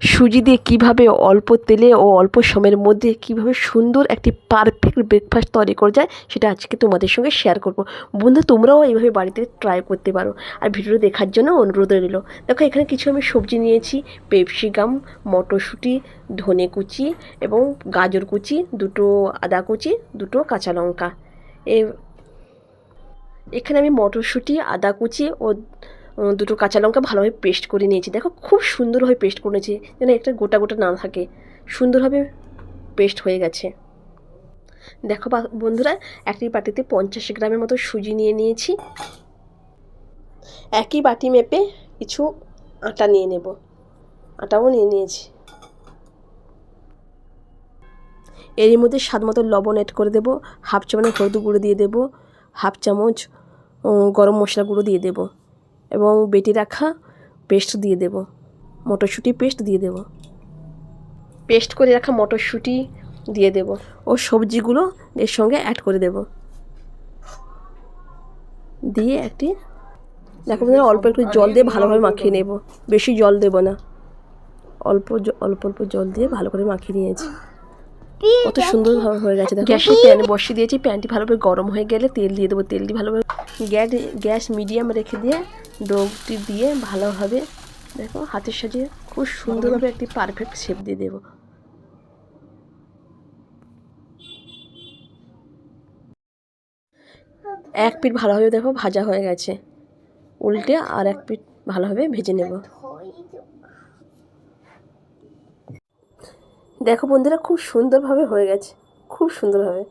সুজি দিয়ে কীভাবে অল্প তেলে ও অল্প সময়ের মধ্যে কীভাবে সুন্দর একটি পারফেক্ট ব্রেকফাস্ট তৈরি করা যায় সেটা আজকে তোমাদের সঙ্গে শেয়ার করব। বন্ধু, তোমরাও এইভাবে বাড়িতে ট্রাই করতে পারো। আর ভিডিওটা দেখার জন্য অনুরোধ রইল। দেখো, এখানে কিছু আমি সবজি নিয়েছি: পেপসিকাম, মটরশুঁটি, ধনে কুচি এবং গাজর কুচি, দুটো আদা কুচি, দুটো কাঁচা লঙ্কা। এখানে আমি মটরশুঁটি, আদা কুচি ও দুটো কাঁচা লঙ্কা ভালোভাবে পেস্ট করে নিয়েছি। দেখো, খুব সুন্দরভাবে পেস্ট করেছি, যেন একটা গোটা গোটা না থাকে, সুন্দরভাবে পেস্ট হয়ে গেছে। দেখো বন্ধুরা, একটি বাটিতে 50 গ্রামের মতো সুজি নিয়ে নিয়েছি। একই বাটি মেপে কিছু আটা নিয়ে নেব। আটাও নিয়ে নিয়েছি। এর মধ্যে স্বাদ মতো লবণ অ্যাড করে দেবো, হাফ চামচ হলুদ গুঁড়ো দিয়ে দেবো, হাফ চামচ গরম মশলা গুঁড়ো দিয়ে দেবো এবং বেটে রাখা পেস্ট দিয়ে দেব, মটরশুঁটি পেস্ট দিয়ে দেব। পেস্ট করে রাখা মটরশুঁটি দিয়ে দেব ও সবজিগুলো এর সঙ্গে অ্যাড করে দেব। দিয়ে দেখো অল্প একটু জল দিয়ে ভালোভাবে মাখিয়ে নেব। বেশি জল দেব না, অল্প অল্প জল দিয়ে ভালো করে মাখিয়ে নিয়েছি। কত সুন্দরভাবে হয়ে গেছে। দেখো, গ্যাসে প্যান বসিয়ে দিয়েছি। প্যানটি ভালোভাবে গরম হয়ে গেলে তেল দিয়ে দেবো। তেল দিয়ে ভালোভাবে গ্যাস মিডিয়াম রেখে দিয়ে ডোটি দিয়ে ভালোভাবে, দেখো, হাতের সাজিয়ে খুব সুন্দরভাবে একটি পারফেক্ট শেপ দিয়ে দেবো। এক পিঠ ভালোভাবে দেখো ভাজা হয়ে গেছে, উল্টে আর এক পিঠ ভালোভাবে ভেজে নেব। দেখো বন্ধুরা, খুব সুন্দরভাবে হয়ে গেছে, খুব সুন্দরভাবে।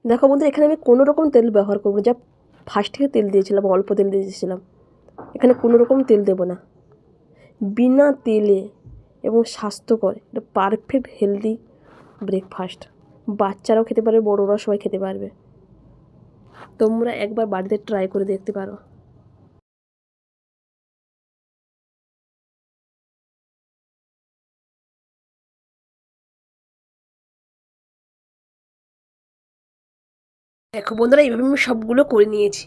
দেখো বন্ধুরা, এখানে আমি কোনো রকম তেল ব্যবহার করবো, যা ফার্স্ট থেকে তেল দিয়েছিলাম, অল্প তেল দিয়েছিলাম। এখানে কোনো রকম তেল দেব না। বিনা তেলে এবং স্বাস্থ্যকর এটা পারফেক্ট হেলদি ব্রেকফাস্ট। বাচ্চারাও খেতে পারবে, বড়োরাও সবাই খেতে পারবে। তোমরা একবার বাড়িতে ট্রাই করে দেখতে পারো। দেখো বন্ধুরা, এইভাবে আমি সবগুলো করে নিয়েছি।